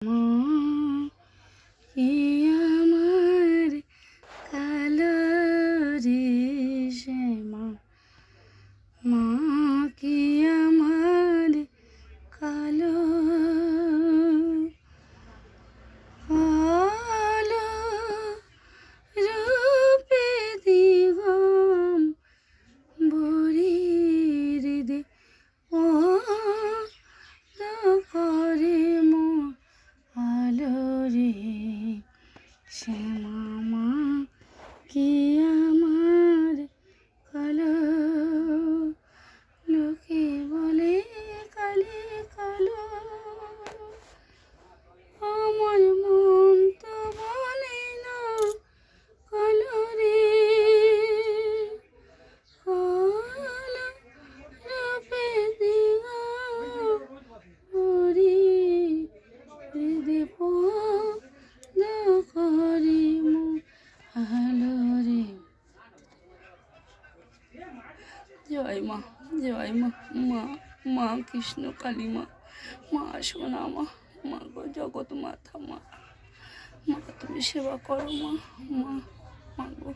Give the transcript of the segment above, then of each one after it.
মা কি আমার কালো রে শ্যামা, মা কি আমার কালো কালো রূপে দিগম বরির দে ও করে মো আলো রে শ্যামা, মা কি আমার কালো। লোকে বলে কালে কালো, আমার মন তো বলে না কালো রে। কালো রূপে দিগম বরি দেব করে মো আলো রে। জয় মা, জয় মা, মা মা কৃষ্ণ কালী মা, মা সোনা মা, মা গো জগৎ মাথা মা, মা তুমি সেবা করো মা, মা মা গো।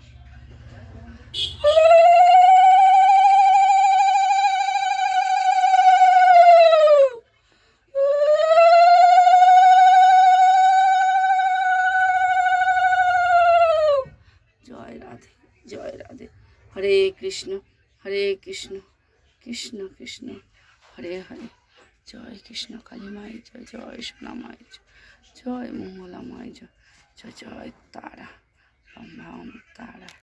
জয় রাধে, জয় রাধে। হরে কৃষ্ণ, হরে কৃষ্ণ, কৃষ্ণ কৃষ্ণ হরে হরে। জয় কৃষ্ণ কালী মাই জয়, জয় সোনা মাই জয়, জয় মঙ্গলা মাই জয়, জয় জয় তারা, বাম তারা।